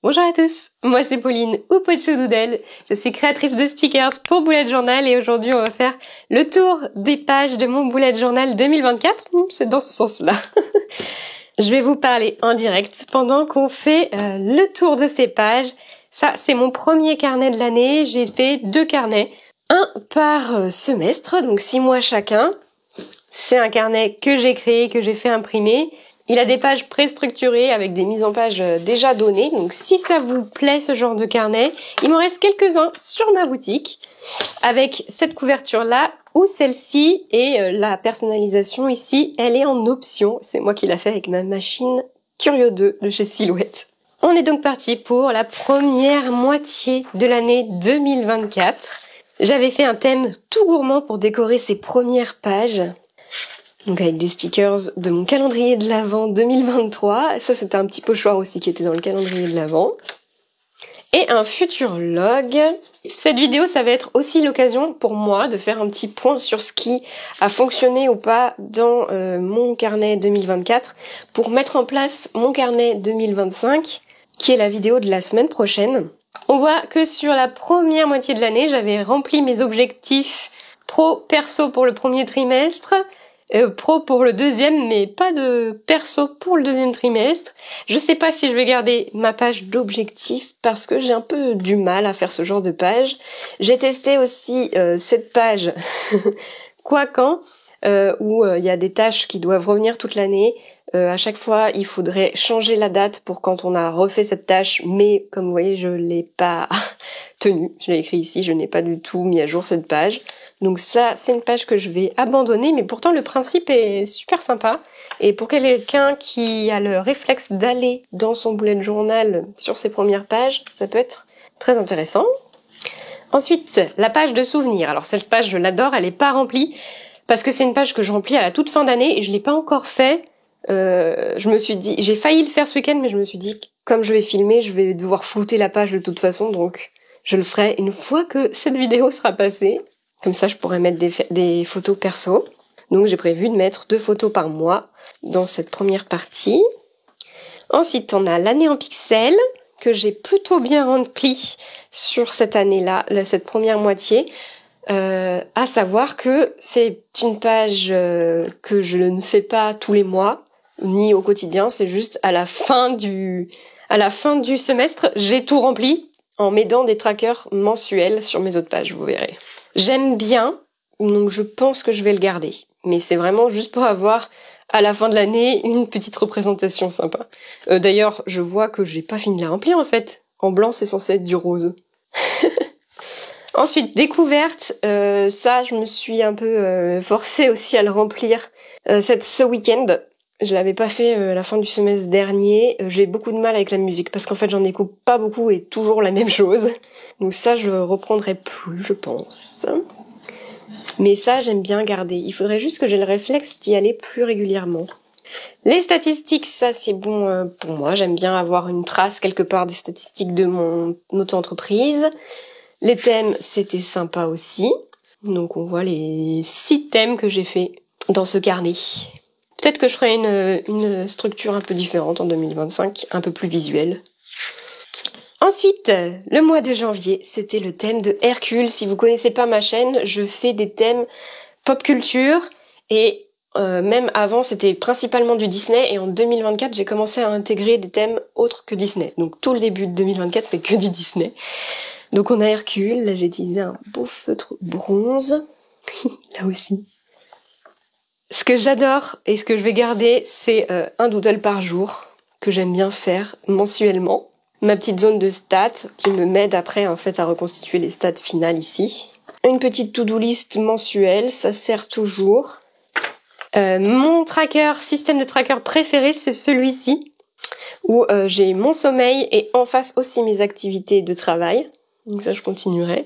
Bonjour à tous, moi c'est Pauline ou Pocho Doodle, je suis créatrice de stickers pour Bullet Journal et aujourd'hui on va faire le tour des pages de mon Bullet Journal 2024, c'est dans ce sens-là. Je vais vous parler en direct pendant qu'on fait le tour de ces pages. Ça c'est mon premier carnet de l'année, j'ai fait 2 carnets, un par semestre, donc 6 mois chacun. C'est un carnet que j'ai créé, que j'ai fait imprimer. Il a des pages préstructurées avec des mises en page déjà données. Donc si ça vous plaît ce genre de carnet, il m'en reste quelques-uns sur ma boutique avec cette couverture-là ou celle-ci et la personnalisation ici, elle est en option. C'est moi qui l'ai fait avec ma machine Curio 2 de chez Silhouette. On est donc parti pour la première moitié de l'année 2024. J'avais fait un thème tout gourmand pour décorer ces premières pages. Donc avec des stickers de mon calendrier de l'Avent 2023. Ça, c'était un petit pochoir aussi qui était dans le calendrier de l'Avent. Et un futur log. Cette vidéo, ça va être aussi l'occasion pour moi de faire un petit point sur ce qui a fonctionné ou pas dans mon carnet 2024 pour mettre en place mon carnet 2025, qui est la vidéo de la semaine prochaine. On voit que sur la première moitié de l'année, j'avais rempli mes objectifs pro-perso pour le premier trimestre, pro pour le deuxième, mais pas de perso pour le deuxième trimestre. Je sais pas si je vais garder ma page d'objectifs parce que j'ai un peu du mal à faire ce genre de page. J'ai testé aussi cette page quoi quand où il y a des tâches qui doivent revenir toute l'année. À chaque fois, il faudrait changer la date pour quand on a refait cette tâche, mais comme vous voyez, je l'ai pas tenue. Je l'ai écrit ici, je n'ai pas du tout mis à jour cette page. Donc ça, c'est une page que je vais abandonner, mais pourtant le principe est super sympa. Et pour quelqu'un qui a le réflexe d'aller dans son bullet journal sur ses premières pages, ça peut être très intéressant. Ensuite, la page de souvenirs. Alors cette page, je l'adore, elle est pas remplie, parce que c'est une page que je remplis à la toute fin d'année et je l'ai pas encore fait. Je me suis dit, j'ai failli le faire ce week-end, mais je me suis dit, comme je vais filmer, je vais devoir flouter la page de toute façon, donc je le ferai une fois que cette vidéo sera passée. Comme ça, je pourrais mettre des photos perso. Donc j'ai prévu de mettre 2 photos par mois dans cette première partie. Ensuite, on a l'année en pixels, que j'ai plutôt bien rempli sur cette année-là, cette première moitié. À savoir que c'est une page que je ne fais pas tous les mois, ni au quotidien, c'est juste à la fin du semestre, j'ai tout rempli en mettant des trackers mensuels sur mes autres pages, vous verrez. J'aime bien, donc je pense que je vais le garder. Mais c'est vraiment juste pour avoir, à la fin de l'année, une petite représentation sympa. D'ailleurs, je vois que j'ai pas fini de la remplir en fait. En blanc, c'est censé être du rose. Ensuite, découverte, ça je me suis un peu forcée aussi à le remplir ce week-end. Je l'avais pas fait à la fin du semestre dernier. J'ai beaucoup de mal avec la musique parce qu'en fait j'en écoute pas beaucoup et toujours la même chose. Donc ça je reprendrai plus, je pense. Mais ça j'aime bien garder. Il faudrait juste que j'ai le réflexe d'y aller plus régulièrement. Les statistiques, ça c'est bon pour moi. J'aime bien avoir une trace quelque part des statistiques de mon auto-entreprise. Les thèmes, c'était sympa aussi. Donc on voit les 6 thèmes que j'ai fait dans ce carnet. Peut-être que je ferai une structure un peu différente en 2025, un peu plus visuelle. Ensuite, le mois de janvier, c'était le thème de Hercule. Si vous connaissez pas ma chaîne, je fais des thèmes pop culture et même avant, c'était principalement du Disney et en 2024, j'ai commencé à intégrer des thèmes autres que Disney. Donc tout le début de 2024, c'était que du Disney. Donc on a Hercule, là j'ai utilisé un beau feutre bronze, là aussi. Ce que j'adore et ce que je vais garder, c'est un doodle par jour, que j'aime bien faire mensuellement. Ma petite zone de stats qui me m'aide après en fait à reconstituer les stats finales ici. Une petite to-do list mensuelle, ça sert toujours. Mon système de tracker préféré, c'est celui-ci, où j'ai mon sommeil et en face aussi mes activités de travail. Donc ça, je continuerai.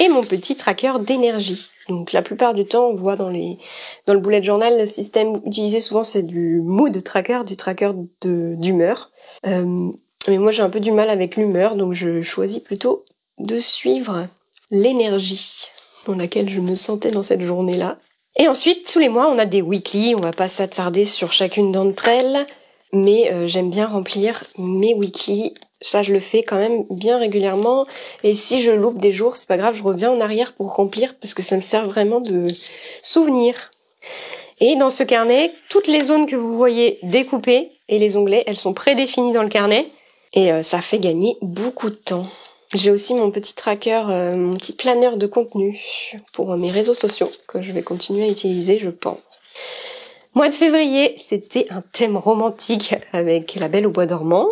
Et mon petit tracker d'énergie. Donc la plupart du temps, on voit dans le bullet journal, le système utilisé souvent, c'est du mood tracker, du tracker d'humeur. Mais moi, j'ai un peu du mal avec l'humeur, donc je choisis plutôt de suivre l'énergie dans laquelle je me sentais dans cette journée-là. Et ensuite, tous les mois, on a des weekly. On va pas s'attarder sur chacune d'entre elles, mais j'aime bien remplir mes weekly Ça, je le fais quand même bien régulièrement. Et si je loupe des jours, c'est pas grave, je reviens en arrière pour remplir parce que ça me sert vraiment de souvenir. Et dans ce carnet, toutes les zones que vous voyez découpées et les onglets, elles sont prédéfinies dans le carnet. Et ça fait gagner beaucoup de temps. J'ai aussi mon petit tracker, mon petit planeur de contenu pour mes réseaux sociaux que je vais continuer à utiliser, je pense. Mois de février, c'était un thème romantique avec La Belle au bois dormant.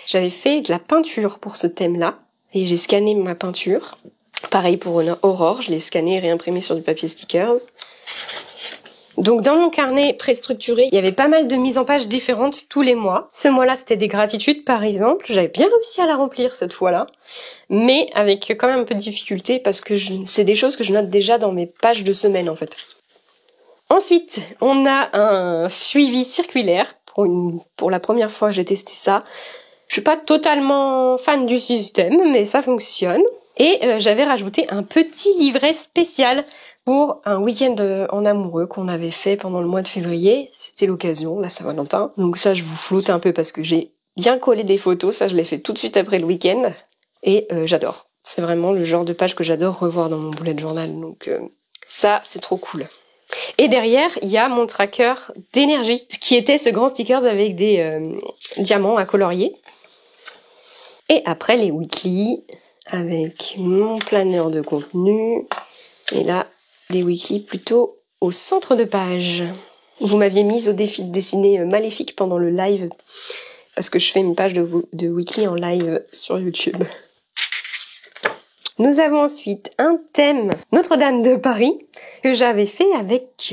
J'avais fait de la peinture pour ce thème-là et j'ai scanné ma peinture. Pareil pour Aurore, je l'ai scanné et réimprimé sur du papier stickers. Donc dans mon carnet préstructuré, il y avait pas mal de mises en page différentes tous les mois. Ce mois-là, c'était des gratitudes par exemple. J'avais bien réussi à la remplir cette fois-là, mais avec quand même un peu de difficulté parce que c'est des choses que je note déjà dans mes pages de semaine en fait. Ensuite, on a un suivi circulaire. Pour la première fois, j'ai testé ça. Je suis pas totalement fan du système, mais ça fonctionne. Et j'avais rajouté un petit livret spécial pour un week-end en amoureux qu'on avait fait pendant le mois de février. C'était l'occasion, la Saint-Valentin. Donc ça, je vous floute un peu parce que j'ai bien collé des photos. Ça, je l'ai fait tout de suite après le week-end. Et j'adore. C'est vraiment le genre de page que j'adore revoir dans mon bullet journal. Donc ça, c'est trop cool. Et derrière, il y a mon tracker d'énergie, qui était ce grand stickers avec des diamants à colorier. Et après, les weekly, avec mon planeur de contenu. Et là, des weekly plutôt au centre de page. Vous m'aviez mise au défi de dessiner Maléfique pendant le live, parce que je fais une page de weekly en live sur YouTube. Nous avons ensuite un thème Notre-Dame de Paris que j'avais fait avec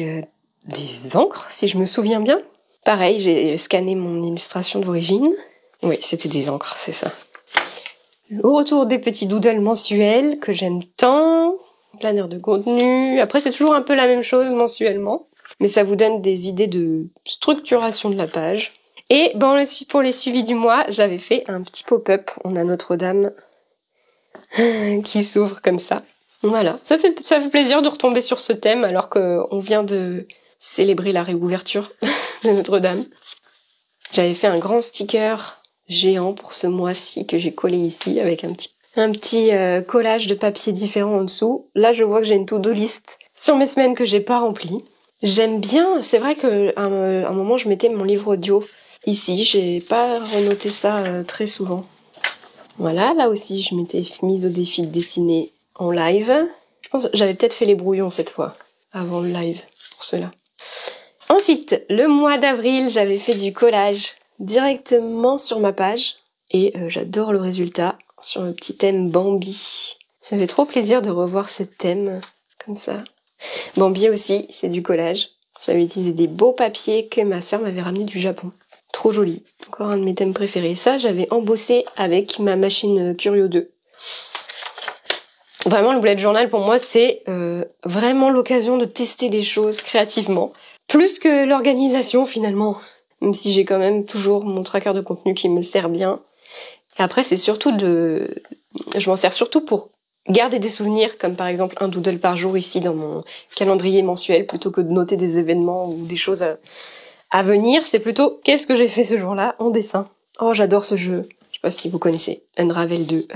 des encres, si je me souviens bien. Pareil, j'ai scanné mon illustration d'origine. Oui, c'était des encres, c'est ça. Le retour des petits doodles mensuels que j'aime tant. Planeur de contenu. Après, c'est toujours un peu la même chose mensuellement. Mais ça vous donne des idées de structuration de la page. Et bon, pour les suivis du mois, j'avais fait un petit pop-up. On a Notre-Dame qui s'ouvre comme ça. Voilà, ça fait plaisir de retomber sur ce thème alors qu'on vient de célébrer la réouverture de Notre-Dame. J'avais fait un grand sticker géant pour ce mois-ci que j'ai collé ici avec un petit collage de papier différent en dessous. Là, je vois que j'ai une to-do list sur mes semaines que j'ai pas remplies. J'aime bien, c'est vrai qu'à un moment, je mettais mon livre audio ici. J'ai pas renoté ça très souvent. Voilà, là aussi, je m'étais mise au défi de dessiner en live. Je pense que j'avais peut-être fait les brouillons cette fois, avant le live, pour cela. Ensuite, le mois d'avril, j'avais fait du collage directement sur ma page. Et j'adore le résultat, sur le petit thème Bambi. Ça fait trop plaisir de revoir ce thème, comme ça. Bambi aussi, c'est du collage. J'avais utilisé des beaux papiers que ma sœur m'avait ramené du Japon. Trop joli. Encore un de mes thèmes préférés. Ça, j'avais embossé avec ma machine Curio 2. Vraiment, le bullet journal, pour moi, c'est vraiment l'occasion de tester des choses créativement. Plus que l'organisation, finalement. Même si j'ai quand même toujours mon tracker de contenu qui me sert bien. Et après, c'est surtout je m'en sers surtout pour garder des souvenirs, comme par exemple un doodle par jour ici dans mon calendrier mensuel, plutôt que de noter des événements ou des choses à venir. C'est plutôt qu'est-ce que j'ai fait ce jour-là en dessin. Oh, j'adore ce jeu. Je sais pas si vous connaissez Unravel 2.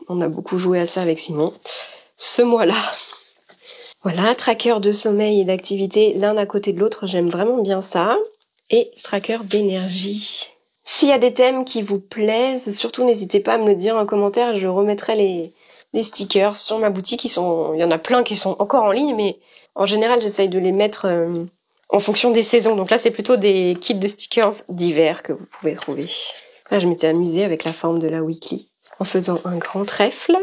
On a beaucoup joué à ça avec Simon. Ce mois-là. Voilà, tracker de sommeil et d'activité l'un à côté de l'autre. J'aime vraiment bien ça. Et tracker d'énergie. S'il y a des thèmes qui vous plaisent, surtout n'hésitez pas à me le dire en commentaire. Je remettrai les stickers sur ma boutique. Il y en a plein qui sont encore en ligne, mais en général, j'essaye de les mettre en fonction des saisons. Donc là, c'est plutôt des kits de stickers d'hiver que vous pouvez trouver. Là, je m'étais amusée avec la forme de la weekly en faisant un grand trèfle.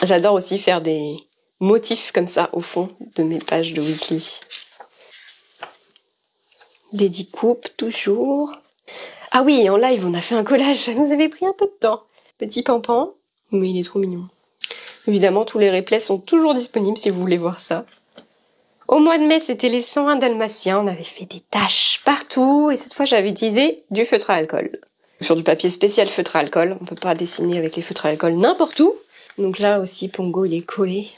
J'adore aussi faire des motifs comme ça au fond de mes pages de weekly. Des découpes toujours. Ah oui, en live, on a fait un collage. Ça nous avait pris un peu de temps. Petit pampan, mais il est trop mignon. Évidemment, tous les replays sont toujours disponibles si vous voulez voir ça. Au mois de mai, c'était les 101 dalmatiens. On avait fait des taches partout. Et cette fois, j'avais utilisé du feutre à alcool. Sur du papier spécial feutre à alcool. On peut pas dessiner avec les feutres à alcool n'importe où. Donc là aussi, Pongo, il est collé.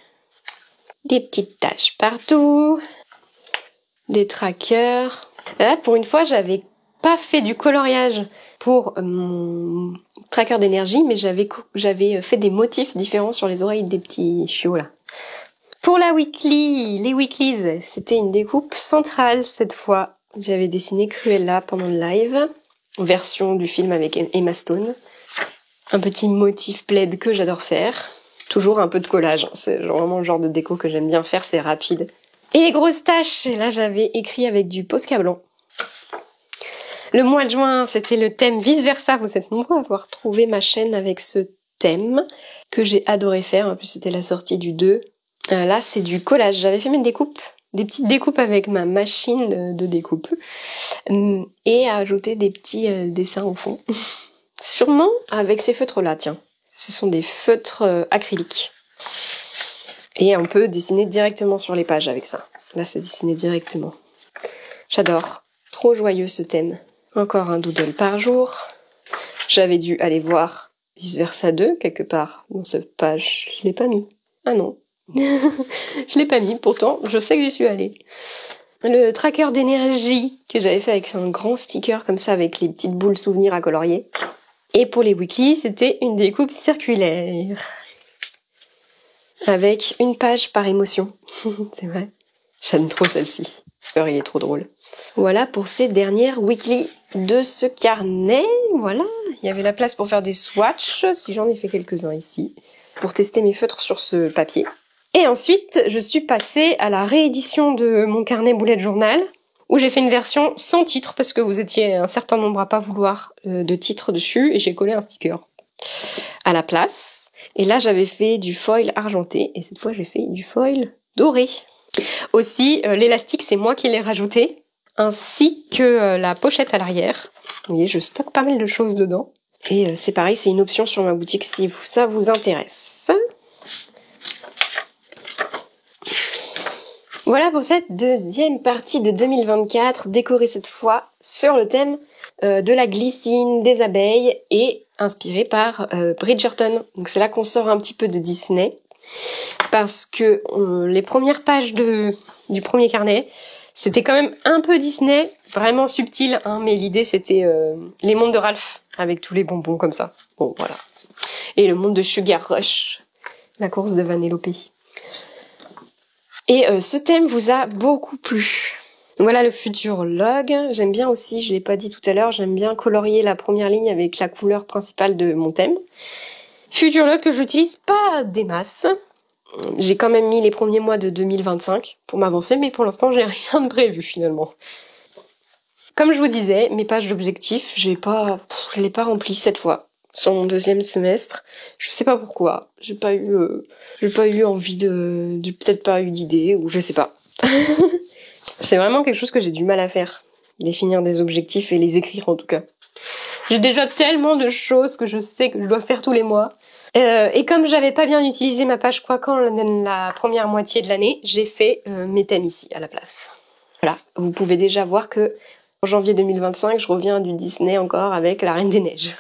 Des petites taches partout. Des trackers. Là, pour une fois, j'avais pas fait du coloriage pour mon tracker d'énergie, mais j'avais fait des motifs différents sur les oreilles des petits chiots là. Pour les weeklies, c'était une découpe centrale cette fois. J'avais dessiné Cruella pendant le live, version du film avec Emma Stone. Un petit motif plaid que j'adore faire. Toujours un peu de collage, c'est vraiment le genre de déco que j'aime bien faire, c'est rapide. Et les grosses taches, là j'avais écrit avec du Posca blanc. Le mois de juin, c'était le thème vice versa. Vous êtes nombreux à avoir trouvé ma chaîne avec ce thème que j'ai adoré faire. En plus, c'était la sortie du 2. Là, c'est du collage. J'avais fait mes découpes, des petites découpes avec ma machine de découpe et ajouté des petits dessins au fond. Sûrement avec ces feutres-là, tiens. Ce sont des feutres acryliques. Et on peut dessiner directement sur les pages avec ça. Là, c'est dessiné directement. J'adore. Trop joyeux ce thème. Encore un doodle par jour. J'avais dû aller voir Vice Versa 2 quelque part dans cette page. Je l'ai pas mis. Ah non. Je l'ai pas mis. Pourtant, je sais que j'y suis allée. Le tracker d'énergie que j'avais fait avec un grand sticker comme ça avec les petites boules souvenirs à colorier. Et pour les weekly, c'était une découpe circulaire. Avec une page par émotion. C'est vrai. J'aime trop celle-ci. Il est trop drôle. Voilà pour ces dernières weekly de ce carnet. Voilà. Il y avait la place pour faire des swatchs, si j'en ai fait quelques-uns ici, pour tester mes feutres sur ce papier. Et ensuite, je suis passée à la réédition de mon carnet bullet journal, où j'ai fait une version sans titre, parce que vous étiez un certain nombre à pas vouloir de titre dessus, et j'ai collé un sticker à la place. Et là, j'avais fait du foil argenté, et cette fois, j'ai fait du foil doré. Aussi, l'élastique, c'est moi qui l'ai rajouté, ainsi que la pochette à l'arrière. Vous voyez, je stocke pas mal de choses dedans. Et c'est pareil, c'est une option sur ma boutique si ça vous intéresse. Voilà pour cette deuxième partie de 2024, décorée cette fois sur le thème de la glycine, des abeilles et inspirée par Bridgerton. Donc c'est là qu'on sort un petit peu de Disney parce que les premières pages du premier carnet, c'était quand même un peu Disney, vraiment subtil, hein, mais l'idée c'était les mondes de Ralph avec tous les bonbons comme ça. Bon voilà. Et le monde de Sugar Rush, la course de Vanellope. Et ce thème vous a beaucoup plu. Voilà le futur log. J'aime bien aussi, je l'ai pas dit tout à l'heure, j'aime bien colorier la première ligne avec la couleur principale de mon thème. Futur log que j'utilise pas des masses. J'ai quand même mis les premiers mois de 2025 pour m'avancer, mais pour l'instant j'ai rien de prévu finalement. Comme je vous disais, mes pages d'objectifs, je l'ai pas rempli cette fois. Sur mon deuxième semestre, je sais pas pourquoi, j'ai pas eu envie j'ai peut-être pas eu d'idée, ou je sais pas. C'est vraiment quelque chose que j'ai du mal à faire, définir des objectifs et les écrire en tout cas. J'ai déjà tellement de choses que je sais que je dois faire tous les mois. Et comme j'avais pas bien utilisé ma page Quacan la première moitié de l'année, j'ai fait mes thèmes ici à la place. Voilà, vous pouvez déjà voir que en janvier 2025, je reviens du Disney encore avec la Reine des Neiges.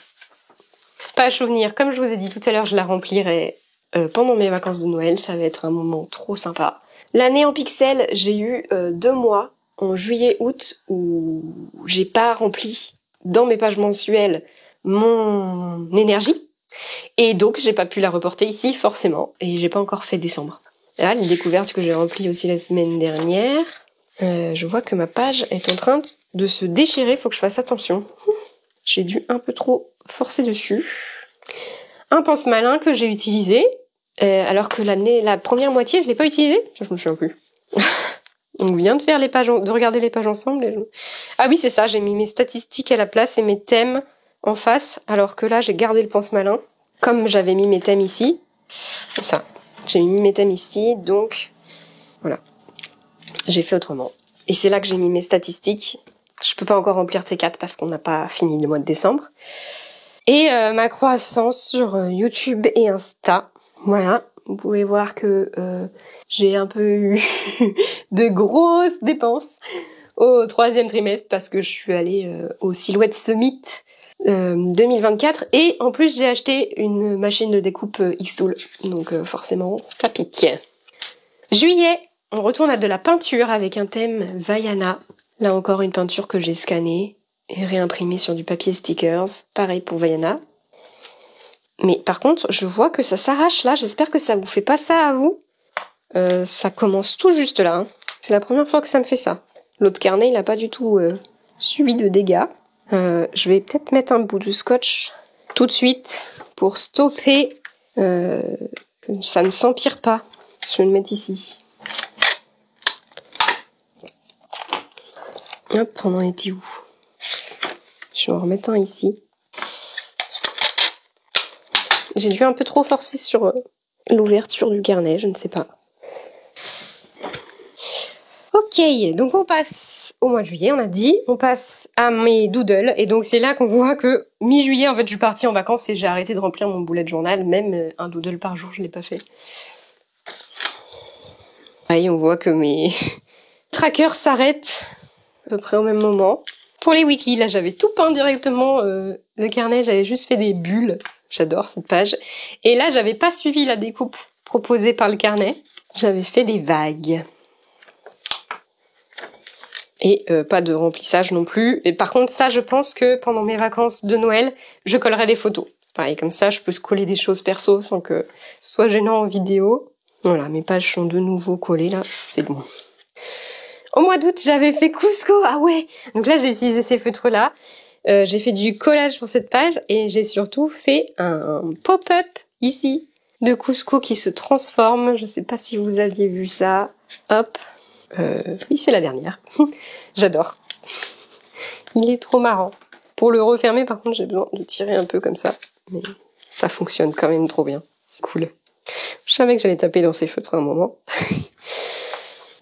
Page souvenir, comme je vous ai dit tout à l'heure, je la remplirai pendant mes vacances de Noël, ça va être un moment trop sympa. L'année en pixels, j'ai eu 2 mois, en juillet-août, où j'ai pas rempli dans mes pages mensuelles mon énergie, et donc j'ai pas pu la reporter ici, forcément, et j'ai pas encore fait décembre. Là, les découvertes que j'ai remplies aussi la semaine dernière, je vois que ma page est en train de se déchirer, faut que je fasse attention. J'ai dû un peu trop forcer dessus. Un pense-malin que j'ai utilisé, alors que la première moitié, je l'ai pas utilisé. Je me souviens plus. On vient de faire de regarder les pages ensemble. Ah oui, c'est ça, j'ai mis mes statistiques à la place et mes thèmes en face, alors que là, j'ai gardé le pense-malin. Comme j'avais mis mes thèmes ici. C'est ça. J'ai mis mes thèmes ici, donc voilà. J'ai fait autrement. Et c'est là que j'ai mis mes statistiques. Je peux pas encore remplir C4 parce qu'on n'a pas fini le mois de décembre. Et ma croissance sur YouTube et Insta. Voilà, vous pouvez voir que j'ai un peu eu de grosses dépenses au 3e trimestre parce que je suis allée au Silhouette Summit 2024 et en plus j'ai acheté une machine de découpe Xtool. Donc forcément, ça pique. Juillet, on retourne à de la peinture avec un thème Vaiana. Là encore une peinture que j'ai scannée et réimprimé sur du papier stickers. Pareil pour Vaiana. Mais par contre, je vois que ça s'arrache là. J'espère que ça vous fait pas ça à vous. Ça commence tout juste là. Hein. C'est la première fois que ça me fait ça. L'autre carnet, il a pas du tout subi de dégâts. Je vais peut-être mettre un bout de scotch tout de suite pour stopper que ça ne s'empire pas. Je vais le mettre ici. Hop, on en était où? Je vais en remettre un ici. J'ai dû un peu trop forcer sur l'ouverture du carnet, je ne sais pas. Ok, donc on passe au mois de juillet, on a dit. On passe à mes doodles. Et donc c'est là qu'on voit que mi-juillet, en fait, je suis partie en vacances et j'ai arrêté de remplir mon bullet journal. Même un doodle par jour, je l'ai pas fait. Pareil, on voit que mes trackers s'arrêtent à peu près au même moment. Pour les weekly, là, j'avais tout peint directement. Le carnet, j'avais juste fait des bulles. J'adore cette page. Et là, j'avais pas suivi la découpe proposée par le carnet. J'avais fait des vagues. Et pas de remplissage non plus. Et par contre, ça, je pense que pendant mes vacances de Noël, je collerai des photos. C'est pareil, comme ça, je peux coller des choses perso sans que ce soit gênant en vidéo. Voilà, mes pages sont de nouveau collées là, c'est bon. Au mois d'août, j'avais fait Cusco. Ah ouais. Donc là, j'ai utilisé ces feutres-là. J'ai fait du collage pour cette page et j'ai surtout fait un pop-up ici de Cusco qui se transforme. Je sais pas si vous aviez vu ça. Hop. Oui, c'est la dernière. J'adore. Il est trop marrant. Pour le refermer, par contre, j'ai besoin de tirer un peu comme ça. Mais ça fonctionne quand même trop bien. C'est cool. Je savais que j'allais taper dans ces feutres à un moment.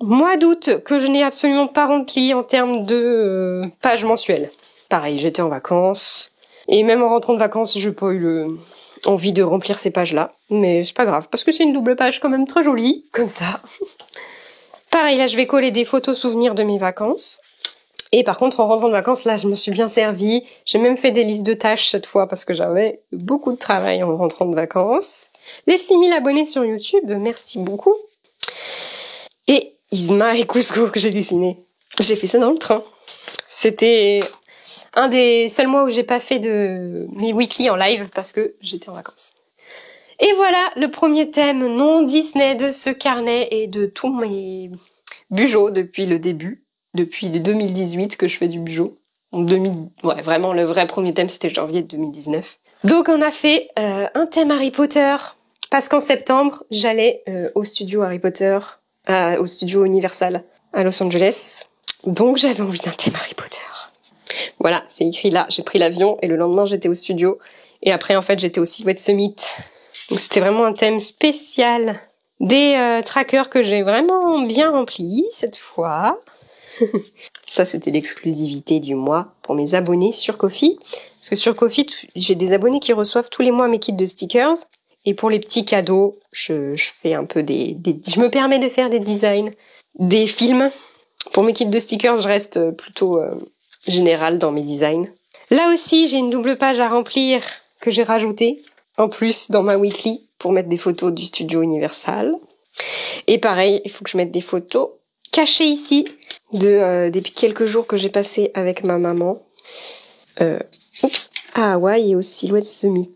Mois d'août que je n'ai absolument pas rempli en termes de pages mensuelles. Pareil, j'étais en vacances. Et même en rentrant de vacances, j'ai pas eu envie de remplir ces pages-là. Mais c'est pas grave, parce que c'est une double page quand même très jolie, comme ça. Pareil, là, je vais coller des photos souvenirs de mes vacances. Et par contre, en rentrant de vacances, là, je me suis bien servie. J'ai même fait des listes de tâches cette fois, parce que j'avais beaucoup de travail en rentrant de vacances. Les 6000 abonnés sur YouTube, merci beaucoup. Et Isma et Cusco que j'ai dessiné. J'ai fait ça dans le train. C'était un des seuls mois où j'ai pas fait de mes weekly en live parce que j'étais en vacances. Et voilà le premier thème non Disney de ce carnet et de tous mes bujots depuis le début, depuis 2018 que je fais du bujo. Ouais, vraiment le vrai premier thème c'était janvier 2019. Donc on a fait un thème Harry Potter parce qu'en septembre j'allais au studio Harry Potter, au studio Universal à Los Angeles. Donc j'avais envie d'un thème Harry Potter. Voilà, c'est écrit là. J'ai pris l'avion et le lendemain j'étais au studio. Et après en fait j'étais au Silhouette Summit. Donc c'était vraiment un thème spécial. Des trackers que j'ai vraiment bien remplis cette fois. Ça c'était l'exclusivité du mois pour mes abonnés sur Ko-fi. Parce que sur Ko-fi j'ai des abonnés qui reçoivent tous les mois mes kits de stickers. Et pour les petits cadeaux, je fais un peu je me permets de faire des designs, des films. Pour mes kits de stickers, je reste plutôt générale dans mes designs. Là aussi, j'ai une double page à remplir que j'ai rajoutée, en plus dans ma weekly, pour mettre des photos du studio Universal. Et pareil, il faut que je mette des photos cachées ici des quelques jours que j'ai passés avec ma maman. À Hawaï et au Silhouette Summit.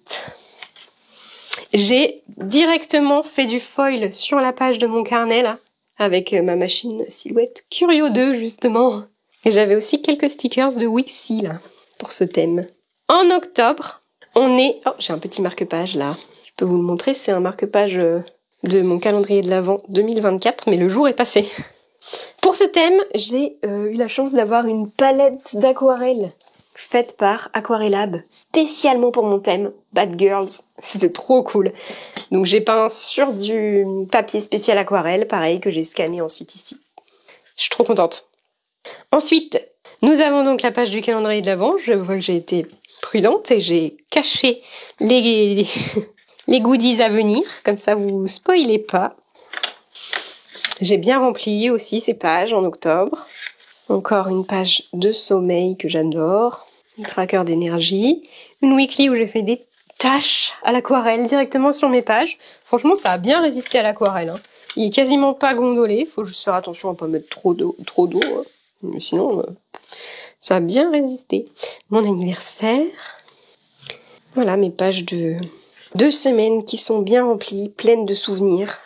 J'ai directement fait du foil sur la page de mon carnet, là, avec ma machine Silhouette Curio 2, justement. Et j'avais aussi quelques stickers de Wixi, là, pour ce thème. En octobre, on est... Oh, j'ai un petit marque-page, là. Je peux vous le montrer, c'est un marque-page de mon calendrier de l'Avent 2024, mais le jour est passé. Pour ce thème, j'ai eu la chance d'avoir une palette d'aquarelles faite par Aquarellab, spécialement pour mon thème, Bad Girls. C'était trop cool. Donc j'ai peint sur du papier spécial aquarelle, pareil, que j'ai scanné ensuite ici. Je suis trop contente. Ensuite, nous avons donc la page du calendrier de l'Avent. Je vois que j'ai été prudente et j'ai caché les goodies à venir, comme ça vous spoilez pas. J'ai bien rempli aussi ces pages en octobre. Encore une page de sommeil que j'adore. Un tracker d'énergie. Une weekly où j'ai fait des taches à l'aquarelle directement sur mes pages. Franchement, ça a bien résisté à l'aquarelle. Hein. Il est quasiment pas gondolé. Faut juste faire attention à pas mettre trop d'eau. Hein. Mais sinon, Ça a bien résisté. Mon anniversaire. Voilà mes pages de 2 semaines qui sont bien remplies, pleines de souvenirs.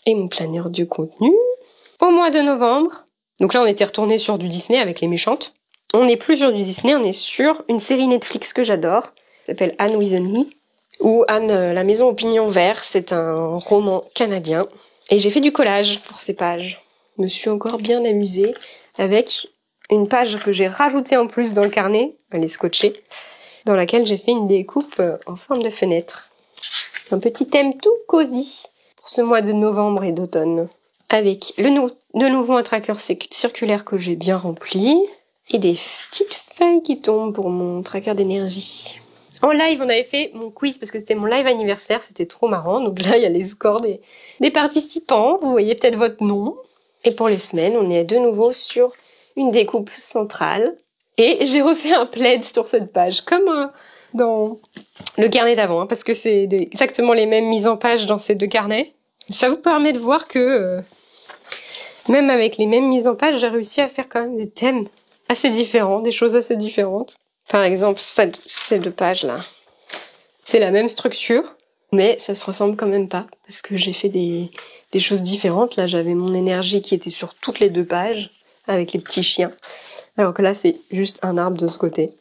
Et mon planeur du contenu. Au mois de novembre. Donc là, on était retourné sur du Disney avec Les Méchantes. On n'est plus sur du Disney, on est sur une série Netflix que j'adore. Ça s'appelle Anne with an E. Ou Anne, la maison au pignon vert. C'est un roman canadien. Et j'ai fait du collage pour ces pages. Je me suis encore bien amusée avec une page que j'ai rajoutée en plus dans le carnet, elle est scotchée, dans laquelle j'ai fait une découpe en forme de fenêtre. Un petit thème tout cosy pour ce mois de novembre et d'automne. Avec de nouveau un tracker circulaire que j'ai bien rempli et des petites feuilles qui tombent pour mon tracker d'énergie. En live, on avait fait mon quiz parce que c'était mon live anniversaire, c'était trop marrant. Donc là, il y a les scores des participants, vous voyez peut-être votre nom. Et pour les semaines, on est de nouveau sur une découpe centrale. Et j'ai refait un plaid sur cette page, comme dans le carnet d'avant, parce que c'est exactement les mêmes mises en page dans ces deux carnets. Ça vous permet de voir que, même avec les mêmes mises en page, j'ai réussi à faire quand même des thèmes assez différents, des choses assez différentes. Par exemple, ces 2 pages-là. C'est la même structure, mais ça se ressemble quand même pas, parce que j'ai fait des choses différentes. Là, j'avais mon énergie qui était sur toutes les 2 pages, avec les petits chiens. Alors que là, c'est juste un arbre de ce côté.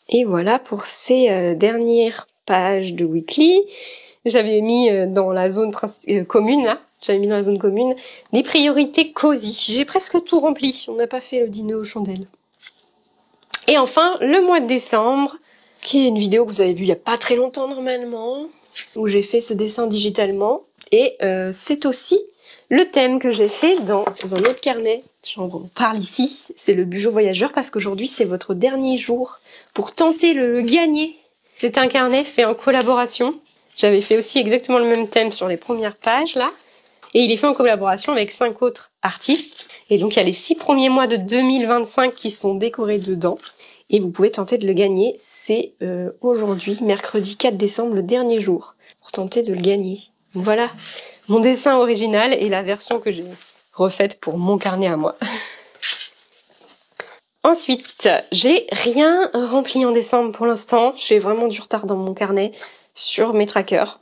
Et voilà pour ces dernières pages de Weekly. J'avais mis dans la zone commune, là. J'avais mis dans la zone commune des priorités cosy. J'ai presque tout rempli. On n'a pas fait le dîner aux chandelles. Et enfin, le mois de décembre, qui est une vidéo que vous avez vue il y a pas très longtemps normalement, où j'ai fait ce dessin digitalement. Et c'est aussi le thème que j'ai fait dans un autre carnet. J'en parle ici, c'est le Bugeot Voyageur, parce qu'aujourd'hui c'est votre dernier jour pour tenter le gagner. C'est un carnet fait en collaboration. J'avais fait aussi exactement le même thème sur les premières pages là. Et il est fait en collaboration avec 5 autres artistes. Et donc il y a les 6 premiers mois de 2025 qui sont décorés dedans. Et vous pouvez tenter de le gagner. C'est aujourd'hui, mercredi 4 décembre, le dernier jour, pour tenter de le gagner. Donc voilà, mon dessin original et la version que j'ai refaite pour mon carnet à moi. Ensuite, j'ai rien rempli en décembre pour l'instant. J'ai vraiment du retard dans mon carnet sur mes trackers.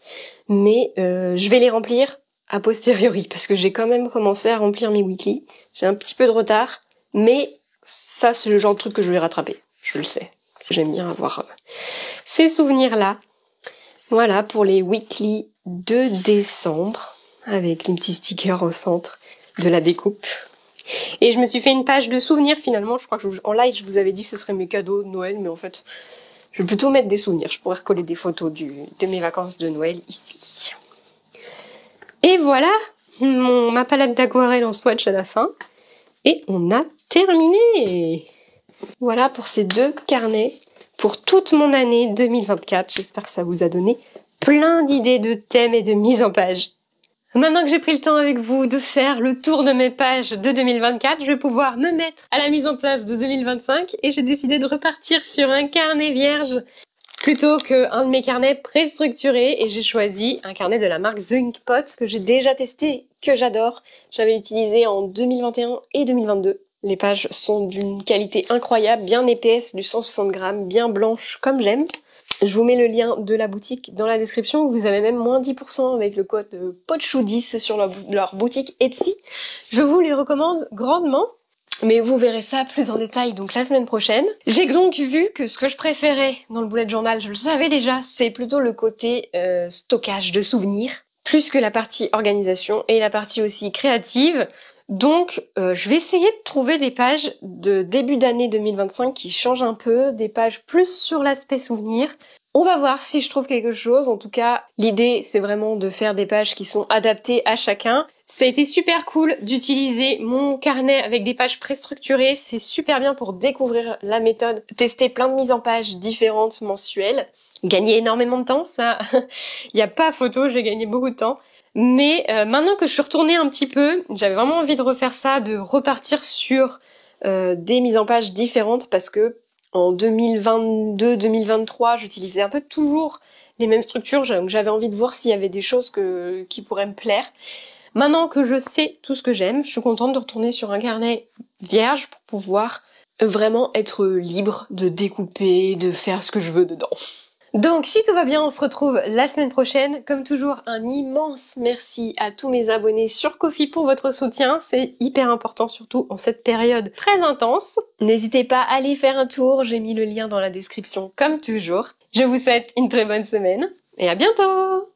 Mais je vais les remplir a posteriori, parce que j'ai quand même commencé à remplir mes weekly. J'ai un petit peu de retard, mais ça, c'est le genre de truc que je vais rattraper. Je le sais. J'aime bien avoir ces souvenirs-là. Voilà pour les weekly de décembre, avec les petits stickers au centre de la découpe. Et je me suis fait une page de souvenirs finalement. Je crois que en live, je vous avais dit que ce serait mes cadeaux de Noël, mais en fait, je vais plutôt mettre des souvenirs. Je pourrais recoller des photos de mes vacances de Noël ici. Et voilà ma palette d'aquarelle en swatch à la fin. Et on a terminé. Voilà pour ces 2 carnets pour toute mon année 2024. J'espère que ça vous a donné plein d'idées de thèmes et de mise en page. Maintenant que j'ai pris le temps avec vous de faire le tour de mes pages de 2024, je vais pouvoir me mettre à la mise en place de 2025 et j'ai décidé de repartir sur un carnet vierge plutôt qu'un de mes carnets préstructurés et j'ai choisi un carnet de la marque The Inkpot que j'ai déjà testé, que j'adore. J'avais utilisé en 2021 et 2022. Les pages sont d'une qualité incroyable, bien épaisse, du 160 grammes, bien blanche comme j'aime. Je vous mets le lien de la boutique dans la description. Vous avez même moins 10% avec le code POTCHOU10 sur leur boutique Etsy. Je vous les recommande grandement. Mais vous verrez ça plus en détail donc la semaine prochaine. J'ai donc vu que ce que je préférais dans le bullet journal, je le savais déjà, c'est plutôt le côté stockage de souvenirs, plus que la partie organisation et la partie aussi créative. Donc je vais essayer de trouver des pages de début d'année 2025 qui changent un peu, des pages plus sur l'aspect souvenir. On va voir si je trouve quelque chose. En tout cas, l'idée, c'est vraiment de faire des pages qui sont adaptées à chacun. Ça a été super cool d'utiliser mon carnet avec des pages préstructurées. C'est super bien pour découvrir la méthode, tester plein de mises en page différentes mensuelles. Gagner énormément de temps, ça, il n'y a pas photo, j'ai gagné beaucoup de temps. Mais maintenant que je suis retournée un petit peu, j'avais vraiment envie de refaire ça, de repartir sur des mises en page différentes parce que en 2022-2023, j'utilisais un peu toujours les mêmes structures, donc j'avais envie de voir s'il y avait des choses qui pourraient me plaire. Maintenant que je sais tout ce que j'aime, je suis contente de retourner sur un carnet vierge pour pouvoir vraiment être libre de découper, de faire ce que je veux dedans. Donc si tout va bien, on se retrouve la semaine prochaine. Comme toujours, un immense merci à tous mes abonnés sur Ko-fi pour votre soutien. C'est hyper important, surtout en cette période très intense. N'hésitez pas à aller faire un tour, j'ai mis le lien dans la description comme toujours. Je vous souhaite une très bonne semaine et à bientôt!